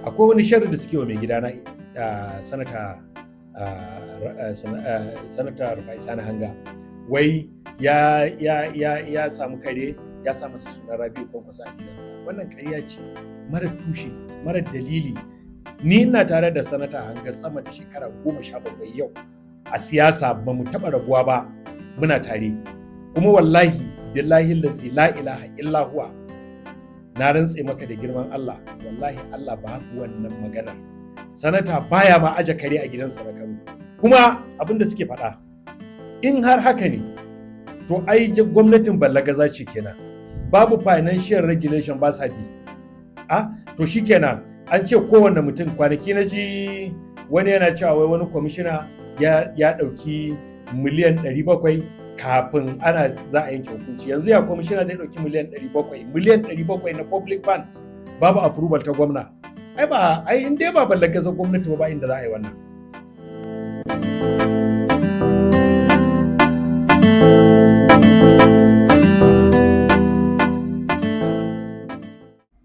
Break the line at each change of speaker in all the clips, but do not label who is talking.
akwai wani sharri da suke wa mai gidana sanata Rufai Sani Hanga, wai ya samu kare ya sa masa suna Rabi'u Kwankwaso a gidansa. Wannan ƙarya ce mara tushe, mara dalili. Ni ina tare da sanata Hanga sama da shekara 17 yau a siyasa, ba mu taɓa rabuwa ba, muna tare. Kuma wallahi billahi lazi la ilaha illa huwa, na rantse maka da girman Allah, wallahi Allah babu wannan maganar. Sanata baya ma aje kare a gidansa na Kano. Kuma abinda suke faɗa, in har haka ne to ai gwamnatin ballagaza ce kenan, babu financial regulation ba sa bi. To shikenan an ce kowanne mutum, kwanaki na ji wani yana cewa wai wani kwamishina ya ɗauki miliyan 700 kafin za a yanke hukunci. Yanzu ya kwamishina zai ɗauki miliyan 700 na public funds babu approval ta gwamna. Ai in dai ba ballagazar gwamnati ba inda za a yi wannan.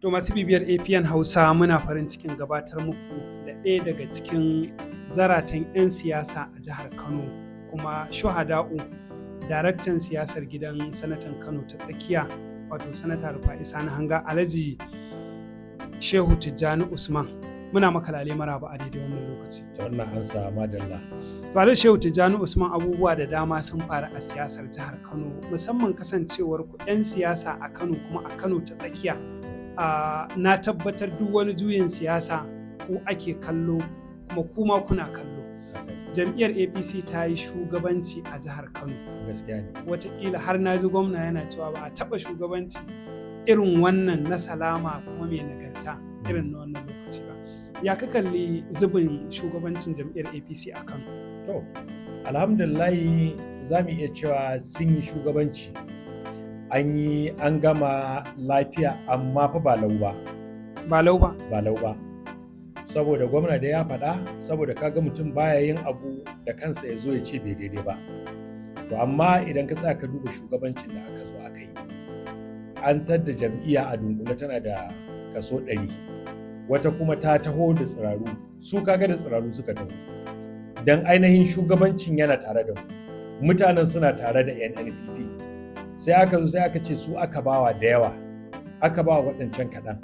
To masu bibiyar APN Hausa, muna farin cikin gabatar muku da ɗaya daga cikin zaratan 'yan siyasa a jihar Kano, kuma shuhada'u, daraktan siyasar gidan sanatan Kano ta tsakiya, wato sanata Rufai Sani Hanga, Alhaji Shehu Tijjani Usman. Muna maka lale maraba a daidai wannan lokaci.
Ta wannan ansa madalla.
To Alhaji Shehu Tijjani Usman, abubuwa da dama sun faru a siyasar jihar Kano, musamman kasancewar ku 'yan siyasa a Kano kuma a Kano ta tsakiya. Na tabbatar duk wani juyin siyasa ko ake kallo kuma kuma kuna kallo. Jam'iyyar APC ta yi shugabanci a jihar Kano.
Gaskiya ne.
Wataƙila har na ji gwamna yana cewa ba a taɓa shugabanci irin wannan na salama kuma mai nagarta irin na wannan lokaci ba. Ya ka kalli zubin shugabancin jam'iyyar APC a Kano?
To, alhamdulillahi za mu iya cewa sun yi shugabanci. An gama lafiya, amma fa ba lau ba.
Ba lau ba?
Ba lau ba. Saboda gwamna da ya faɗa, saboda kaga mutum baya yin abu da kansa ya zo ya ce bai daidai ba. To amma idan ka tsaya ka duba shugabancin da aka zo aka yi, an tadda jam'iyya a dunkule tana da kaso 100, wata kuma ta taho da tsiraru, su kaga da tsiraru suka taho. Dan ainihin shugabancin yana tare da mu, mutanen suna tare da NNPP. Sai aka ce su aka bawa da yawa, aka bawa waɗancan kaɗan,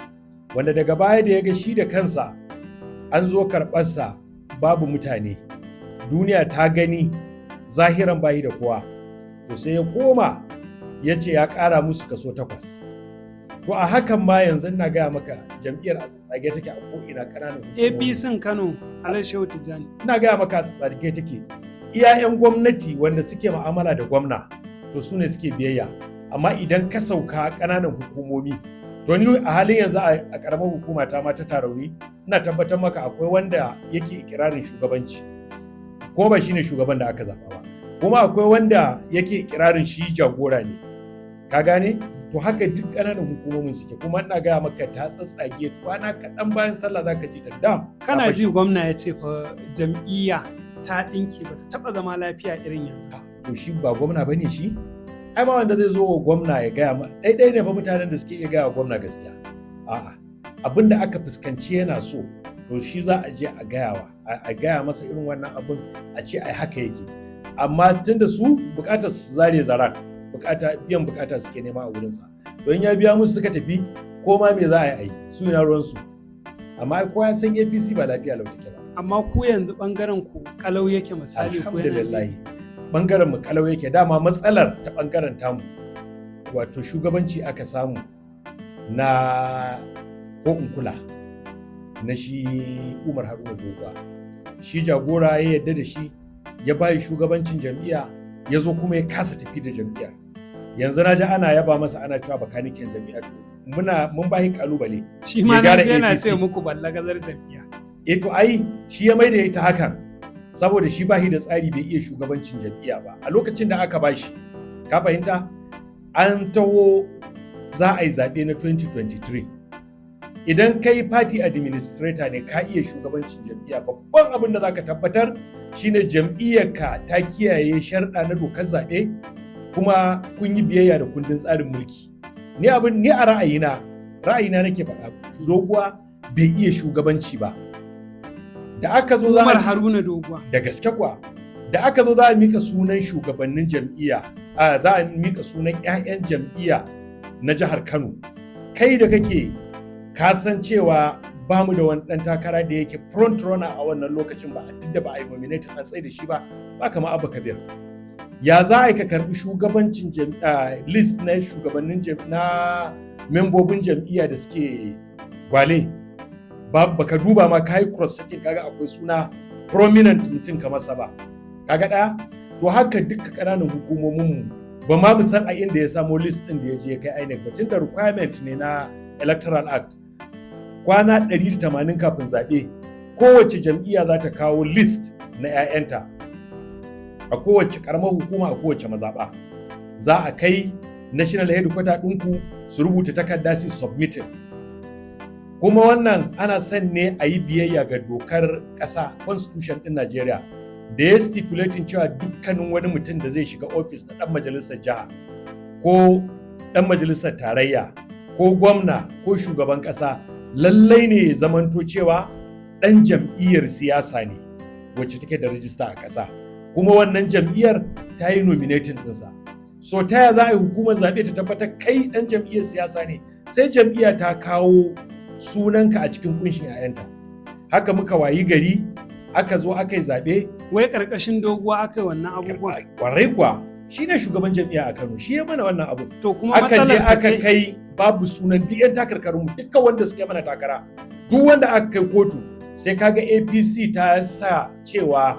wanda daga baya da ya ga shi da kansa an zo karɓarsa babu mutane, duniya ta gani zahiran bayi da kowa, to sai ya koma ya ce ya ƙara musu kaso 8. To a hakan ma yanzu ina gaya maka jam'iyyar a tsatsage take a ko'ina ƙananan hukumomi.
APC Kano, Alhaji Shehu Tijjani.
Ina gaya maka a tsatsage take. Iyayen gwamnati wanda suke mu'amala da gwamna, to su ne suke biyayya. Amma idan ka sauka ƙananan hukumomi, to ni a halin yanzu a ƙaramar hukuma ta ma ta Tarauni, ina tabbatar maka akwai wanda yake ikirarin shugabanci, ko ba shine shugaban da aka zaɓa ba, kuma akwai wanda yake ikirarin shi jagora ne. Ka gane? To haka duk ƙananan hukumomin suke, kuma ina gaya maka ta tsatsage, kwana kaɗan bayan sallah za ka ji ta dam.
Kana ji gwamna ya ce fa jam'iyya ta ɗinke ba ta taɓa zama lafiya irin yanzu.
To shi ba gwamna bane shi? Ai ba wanda zai zo wa gwamna ya gaya ma, ɗaiɗai ne fa mutanen da suke iya gaya wa gwamna gaskiya. A'a, abin da aka fuskanci yana so, to shi za a je a gaya masa irin wannan abin, a ce ai haka yake. Amma tunda su bukatar su zare zaran, biyan bukata suke nema a wurinsa, don ya biya musu suka tafi, ko ma me za a yi su yana ruwansu. Amma kowa ya san APC ba lafiya lau take ba.
Amma ku yanzu bangaren ku kalau yake misali ko yana?
Alhamdulillah, bangaren mu kalau yake. Dama matsalar ta bangaren tamu, wato shugabanci aka samu na ko in kula na shi Umar Haruna Doguwa. Shi jagora ya yarda da shi, ya bayi shugabancin jam'iyya, ya zo kuma ya kasa tafi da jam'iyyar. Yanzu na ji ana yaba masa, ana cewa bakanikin jam'iyyar. Mun bayi kalubale.
Shi ma na je yana ce muku ballagazar jam'iyya.
To ai shi ya maida ita hakan, saboda shi bashi da tsari, bai iya shugabancin jam'iyya ba. A lokacin da aka bashi, ka fahimta, an taho za a yi zaɓe na 2023. Idan kai party administrator ne, ka iya shugabancin jam'iyya, babban abin da za ka tabbatar shine jam'iyyarka ta kiyaye sharɗa na dokar zaɓe, kuma kun yi biyayya da kundin tsarin mulki. Ni a ra'ayina nake faɗa, Doguwa bai iya shugabanci ba. Da aka zo za
Umar
a
Haruna Doguwa.
da gaske kuwa da aka zo za a mika sunan shugabannin jam'iyya, za a mika sunan 'ya'yan jam'iyya na jihar Kano, kai da kake kasan cewa ba mu da wani ɗan takara da yake front runner a wannan lokacin ba, duk da ba a yi nominating an tsaye da shi ba, ba kama Abba Kabir. Ya za a yi ka karɓi shugabancin list na shugabannin na membobin jam'iyya da suke gwale, ba ka duba ma ka yi cross-checking kaga akwai suna prominent mutum kamar sa ba, kaga ɗaya. To haka duka ƙananan hukumominmu ba ma mu san a inda ya samo list ɗin da ya je ya kai INEC ba, tunda requirement ne na Electoral Act. Kwana 180 kafin zaɓe, kowace jam'iyya za ta kawo list na 'ya'yanta a kowace ƙaramar hukuma, a kowace mazaɓa. Za a kai national headquarter ɗinku su rubuta takarda su submitting. Kuma wannan ana son ne a yi biyayya ga dokar ƙasa, constitution ɗin Najeriya, da ya stipulating cewa dukkanin wani mutum da zai shiga ofis na ɗan majalisar jiha ko ɗan majalisar tarayya ko gwamna ko shugaban ƙasa lallai ne ya zamanto cewa ɗan jam'iyyar siyasa ne wacce take da rijista a ƙasa, kuma wannan jam'iyyar ta yi nominating ɗinsa. So ta ya za a yi hukumar zaɓe ta tabbatar kai ɗan jam'iyyar siyasa ne? Sai jam'iyya ta kawo sunanka a cikin kunshin 'ya'yanta. Haka muka wayi gari, aka zo aka yi zaɓe.
Wai ƙarƙashin Doguwa aka yi wannan abubuwan?
Ƙwarai kuwa, shi ne shugaban jam'iyya a Kano, shi ya mana wannan abu.
To kuma
aka je
matsalarsa
aka
ce
kai babu sunan duk 'yan takarkarunmu, dukkan wanda suke mana takara, duk wanda aka kai kotu sai kaga APC ta sa cewa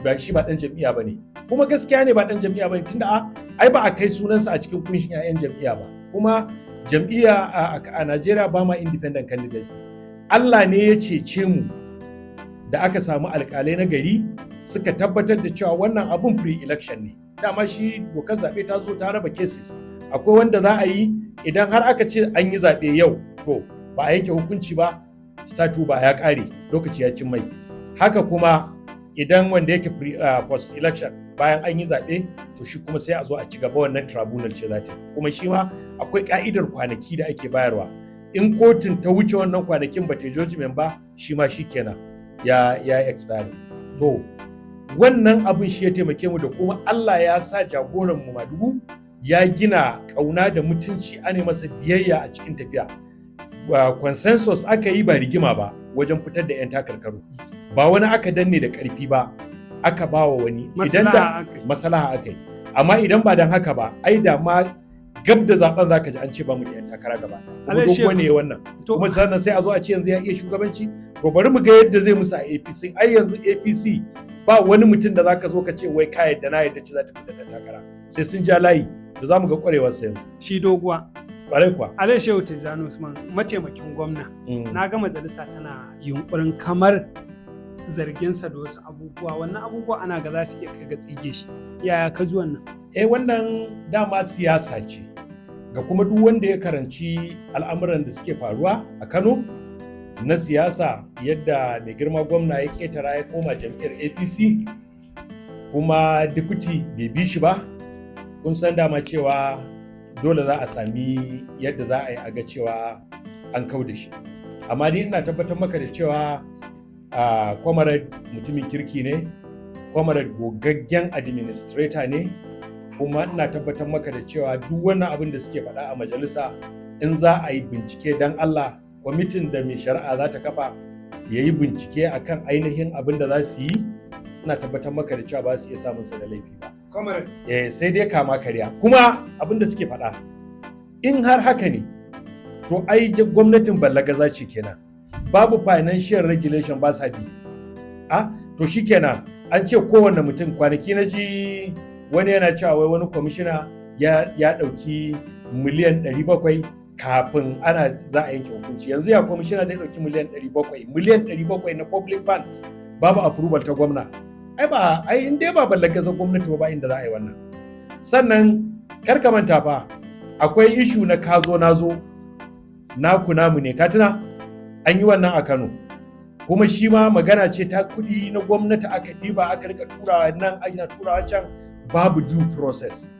ba shi ba ɗan jam'iyya ba ne. Kuma gaskiya ne ba ɗan jam'iyya ba ne, tunda ai ba a kai sunansa a cikin kunshin 'ya'yan jam'iyya ba. Kuma jam'iyya a Najeriya ba ma independent candidates. Allah ne ya cece mu da aka samu alƙalai na gari suka tabbatar da cewa wannan abun pre-election ne. Dama shi dokar zaɓe ta zo ta raba cases. Akwai wanda za a yi idan har aka ce an yi zaɓe yau, to ba a yanke hukunci ba, statu ba ya ƙare, lokaci ya cin mai. Haka kuma idan wanda yake post election bayan an yi zaɓe, to shi kuma sai a zo a ci gaba, wannan tribunal ce za ta yi. Kuma shi ma akwai ƙa'idar kwanaki da ake bayarwa. In kotun ta wuce wannan kwanakin ba ta judgment ba, shi ma shi kenan ya expire. To wannan abin shi ya taimake mu, da kuma Allah ya sa jagoran mu Madugu ya gina ƙauna da mutunci, ana masa biyayya a cikin tafiya. Consensus aka yi, ba rigima ba wajen fitar da 'yan takarkaru, ba wani aka danne da ƙarfi ba aka ba wa wani, idan da maslaha aka yi. Amma idan ba don haka ba, ai da ma gab da zaben zaka ji an ce ba mu da 'yan takara gaba. Kuma dogo ne wannan. Kuma sannan sai a zo a ce yanzu ya iya shugabanci. To bari mu ga yadda zai musu a APC. Ai yanzu APC ba wani mutum da zaka zo ka ce wai ka yadda na yadda ce za ta fita da takara. Sai sun ja layi, to za mu ga ƙwarewar sa yanzu.
Shi Doguwa.
Ƙwarai kuwa.
Alai Shehu Tijjani Usman, mataimakin gwamna. Na ga majalisa tana yunkurin kamar zarginsa da wasu abubuwa. Wannan abubuwa ana ga za su iya kai ga tsige shi. Yaya ka ji wannan?
Wannan dama siyasa ce. Ga kuma duk wanda ya karanci al'amuran da suke faruwa a Kano na siyasa, yadda mai girma gwamna ya ƙetara ya koma jam'iyyar APC, kuma deputy bai bi shi ba, kun san dama cewa dole za a sami yadda za a yi a ga cewa an kau da shi. Amma ni ina tabbatar maka da cewa Comrade mutumin kirki ne, Comrade gogaggen administrator ne, kuma ina tabbatar maka da cewa duk wannan abin da suke faɗa a majalisa, in za a yi bincike don Allah, kwamitin da mai shari'a za ta kafa ya yi bincike akan ainihin abin da za su yi, ina tabbatar maka da cewa ba su iya samun sa da laifi ba. Sai dai kama karya. Kuma abin da suke faɗa, in har haka ne, to ai gwamnatin ballagaza ce kenan. Babu financial regulation ba sa bi. To shi kenan an ce kowanne mutum, kwanaki na ji wani yana cewa wai wani kwamishina ya ɗauki miliyan 700 kafin ana za a yanke hukunci. Yanzu ya kwamishina zai ɗauki miliyan 700 na public funds, babu approval ta gwamna. Ai in dai ba ballagazar gwamnati ba inda za a yi wannan. Sannan kar ka manta fa, akwai ishu na kazo nazo, naku namu ne, ka tuna an yi wannan a Kano. Kuma shi ma magana ce ta kuɗi na gwamnati aka ɗiba aka rika turawa nan ana turawa can, babu due process.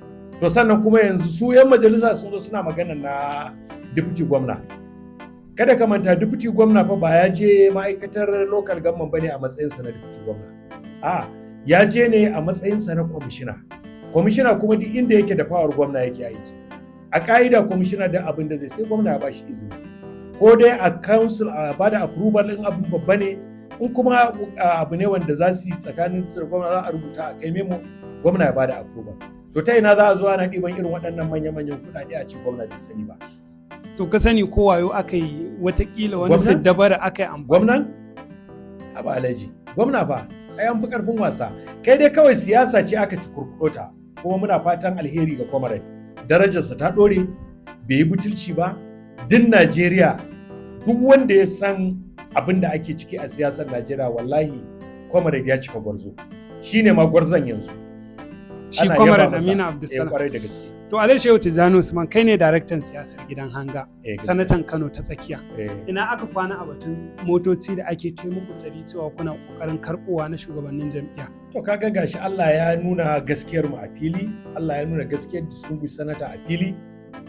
To sannan kuma yanzu su 'yan majalisa sun zo suna magana na deputy gwamna. kada ka manta deputy gwamna fa ba ya je ma'aikatar local government bane a matsayinsa na deputy gwamna, ya je ne a matsayinsa na kwamishina kuma duk inda yake da power gwamna yake aiki. A ka'ida kwamishina da abin da zai sai gwamna ya bashi izini, ko dai a council a bada approval in abin babba ne, in kuma abu ne wanda za su yi tsakanin da gwamna za a rubuta a kai memo gwamna ya bada approval. To ta ina za a zo ana ɗiban irin waɗannan manya-manyan kuɗaɗe a ce gwamna bai sani ba.
To ka sani ko wayo aka yi watakila wani siddabara aka yi amfani.
Gwamnan? Haba Alhaji, gwamna fa ai an fi ƙarfin wasa. Kai dai kawai siyasa ce aka ci kurkuɗo ta, kuma muna fatan alheri ga Comrade. Darajarsa ta ɗore, bai yi butulci ba. Din Najeriya, duk wanda ya san abin da ake ciki a siyasar Najeriya, wallahi Comrade ya cika gwarzo. Shi ne ma gwarzon yanzu.
Shi Comrade Aminu Abdulsalam.
Kwarai da gaske.
To Alai Shehu Tijjani Usman, kai ne daraktan siyasar gidan Hanga, sanatan Kano ta tsakiya. Ina aka kwana a batun motoci da ake taimako tsari cewa kuna kokarin karbowa na shugabannin jam'iyya.
To kaga gashi Allah ya nuna gaskiyar mu a fili, Allah ya nuna gaskiyar distinguished sanata a fili.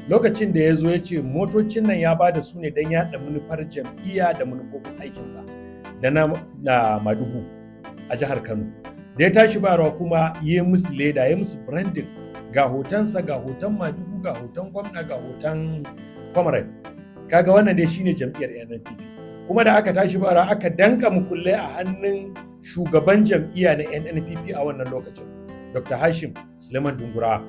Lokacin da ya zo ya ce motocin nan ya bada su ne don yaɗa manufar jam'iyya da manufofin aikinsa da na Madugu a jihar Kano. Da ya tashi bayarwa kuma ya yi musu leda, ya musu branding, ga hotonsa, ga hoton Madugu, ga hoton gwamna, ga hoton Comrade. Kaga wannan dai shine jam'iyyar NNPP. Kuma da aka tashi bayarwa aka danka mukullai a hannun shugaban jam'iyya na NNPP a wannan lokacin, Dr. Hashim Suleiman Dungurawa.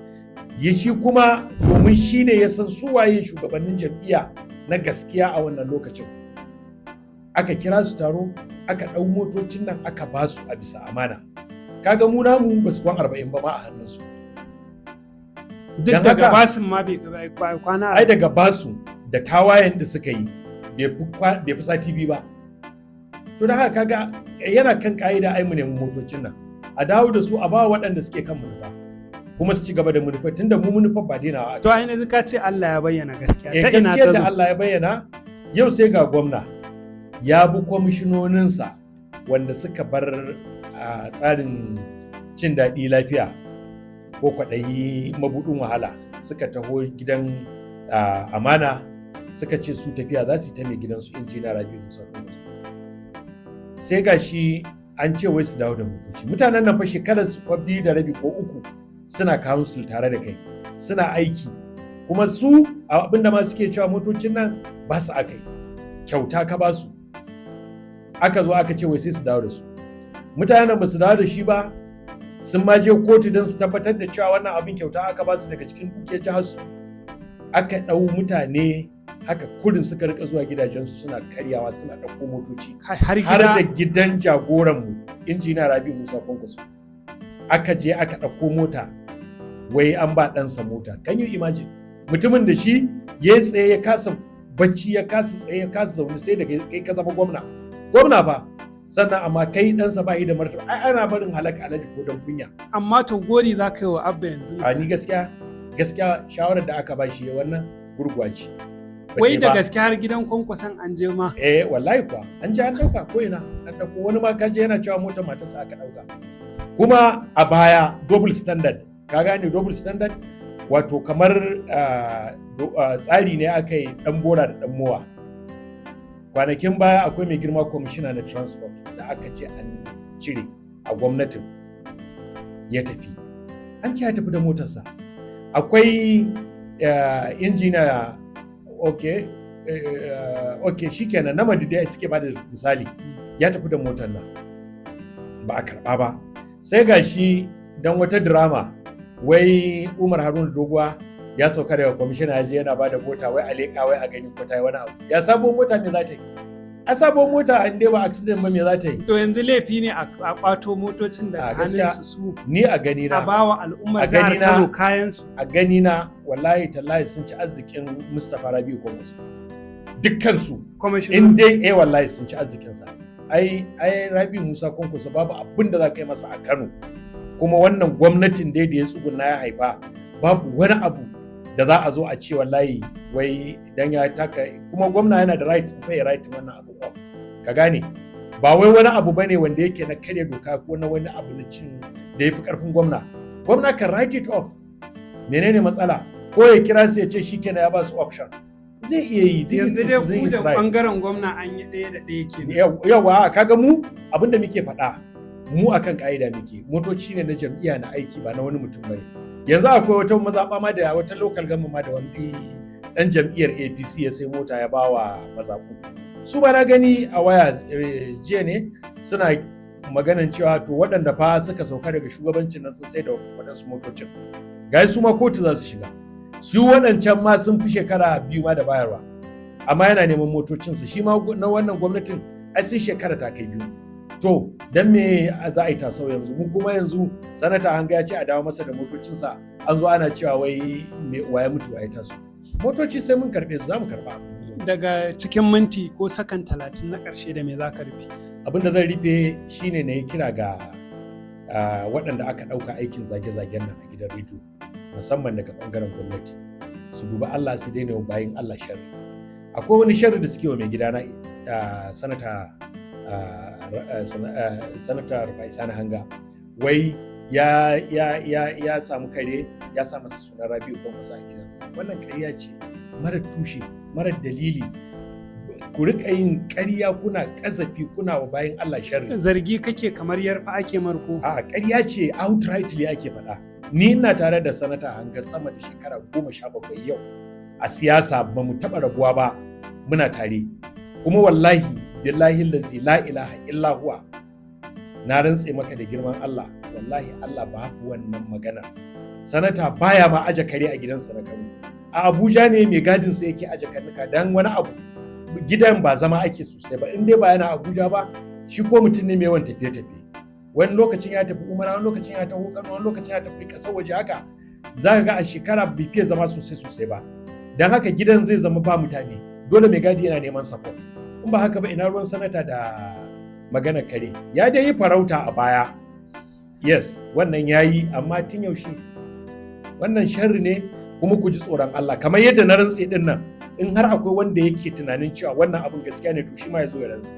Ya shi kuma domin shi ne ya san suwaye shugabannin jam'iyya na gaskiya a wannan lokacin. Aka kira su taro, aka ɗau motocin nan aka ba su a bisa amana. Kaga mu namu ba su kwan 40 ba ma a hannunsu.
Duk daga basun ma bai kwana.
Ai daga basu da tawayen da suka yi bai fi sati biyu ba. To da haka kaga yana kan ka'ida ai mu nemi motocin nan. A dawo da su a ba waɗanda suke kan manufa. Kuma su ci gaba da manufa tunda mu manufa ba dainawa ake.
To ai yanzu ka ce Allah ya bayyana gaskiya. Ta ina
gaskiyar da Allah ya bayyana yau sai ga gwamna ya bi kwamishinoninsa wanda suka bar tsarin cin daɗi lafiya ko kwaɗayi mabuɗin wahala suka taho gidan amana suka ce su tafiya za su yi ta mai gidansu injiniya Rabi'u Musa Kwankwaso. Sai ga shi an ce wai su dawo da motoci. Mutanen nan fa shekarar su 2 da rabi ko 3 suna council tare da kai, suna aiki, kuma su abinda ma suke cewa motocin nan ba su aka yi, kyauta ka ba su. Aka zo aka ce wai sai su dawo da su. Mutanen ba su dawo da shi ba, sun ma je kotu don su tabbatar da cewa wannan abin kyauta aka ba su daga cikin dukiyar jihar su. Aka ɗau mutane haka kurin suka rika zuwa gidajensu suna karyawa suna ɗauko motoci. Har da gidan jagoranmu injiniya Rabi'u Musa Kwankwaso. Aka je aka ɗauko mota, wai an ba ɗansa mota. Can you imagine? Mutumin da shi ya tsaye ya kasa bacci ya kasa tsaye ya kasa zaune sai da kai ka zama gwamna. Gwamna fa sannan amma kai ɗansa ba yi da martaba. Ai ana barin halaka Alhaji ko don kunya.
Amma to gori za ka yi wa Abba yanzu.
A ni gaskiya shawarar da aka ba shi wannan gurguwa ce.
Wai da gaske har gidan Kwankwason an je ma.
Wallahi kuwa an je an ɗauka ko ina an ɗauko wani ma kaje yana cewa motar matarsa aka ɗauka. Kuma a baya double standard, ka gane double standard wato kamar tsari ne aka yi ɗan bora da ɗan mowa. Kwanakin baya akwai mai girma kwamishina na transport da aka ce an cire a gwamnatin ya tafi. An ce ya tafi da motarsa. Akwai injiniya shikenan na madida suke ba da misali ya tafi da motar nan ba a karɓa ba. Sai ga shi don wata drama wai Umar Haruna Doguwa ya sauka daga kwamishina ya je yana ba da mota wai a leƙa wai a gani ko ta yi wani abu. Ya sabo mota me za ta yi? A sabo mota an dai ba accident ba me za ta yi?
To yanzu laifi ne a kwato motocin da hannunsu su.
Ni a gani na.
A bawa al'ummar jihar Kano kayan su.
A gani na wallahi tallahi sun ci arzikin Mustapha Rabi'u Kwankwaso. Dukkan su. In dai wallahi sun ci arzikin sa. Ai Rabi'u Musa Kwankwaso babu abin da za ka yi masa a Kano. Kuma wannan gwamnatin dai da ya tsuguna ya haifa babu wani abu da za a zo a ce wallahi wai idan ya taka, kuma gwamna yana da right ko ya right wannan abu off, ka gane ba wai wani abu bane wanda yake na karya doka ko na wani abu na cin da yafi karfin gwamna kan write it off. Menene matsala? Ko ya kira su ya ce shikenan ya ba su option zai iya yi
yanzu dai ku da bangaren gwamna an yi ɗaya da ɗaya kenan.
Yawa kaga mu abinda muke faɗa mu akan ka'ida muke, motoci ne na jam'iyya na aiki ba na wani mutum bane. Yanzu akwai wata mazaɓa ma da wata local government ma da wani ɗan jam'iyyar APC ya sai mota ya bawa mazaɓu. Su ba na gani a waya jiya ne suna maganan cewa to waɗanda fa suka sauka daga shugabancin nan sun sai da waɗansu motocin. Gai su ma kotu za su shiga. Su waɗancan ma sun fi shekara 2 ma da bayarwa. Amma yana neman motocinsu shi ma na wannan gwamnatin ai sun shekara ta kai 2. To dan me za a yi tasau yanzu mu kuma yanzu sanata Hanga ya ce a dawo masa da motocinsa an zo ana cewa wai me waye mutu waye taso. Motoci sai mun karɓe su za mu karɓa.
Daga cikin minti ko sakan 30 na ƙarshe da me za ka rufe?
Abin da zan rufe shine na yi kira ga waɗanda aka ɗauka aikin zage-zagen nan a gidan rediyo musamman daga ɓangaren gwamnati su duba Allah su daina wa bayin Allah sharri. Akwai wani sharri da suke wa mai gidana sanata Rufai Sani Hanga wai ya samu kare ya sa masa sunan Rabi'u Kwankwaso a gidansa. Wannan ƙarya ce mara tushe mara dalili. Ku rika yin ƙarya kuna ƙazafi kuna wa bayan Allah sharri.
Zargi kake kamar yarfa ake marko.
A ƙarya ce outrightly ake faɗa. Ni ina tare da sanata Hanga sama da shekara 17 yau a siyasa ba mu taɓa rabuwa ba muna tare. Kuma wallahi billahi allazi la ilaha illa huwa na rantse maka da girman Allah wallahi Allah babu wannan magana. Sanata baya ma aje kare a gidansa na Kano. A Abuja ne mai gadin sa yake aje karnuka dan wani abu. Gidan ba zama ake sosai ba in dai ba yana Abuja ba shi ko mutum ne mai yawan tafiye-tafiye. Wani lokacin ya tafi Umara, wani lokacin ya tafi Kano, wani lokacin ya tafi ƙasar waje haka. Za ka ga a shekara bai fiye zama sosai ba. Dan haka gidan zai zama ba mutane. Dole mai gadi yana neman support. In ba haka ba ina ruwan sanata da maganar kare. Ya dai yi farauta a baya. Yes, wannan yayi amma tun yaushe. Wannan sharri ne kuma ku ji tsoron Allah kamar yadda na rantse din nan. In har akwai wanda yake tunanin cewa wannan abin gaskiya ne to shi ma ya zo ya rantsa.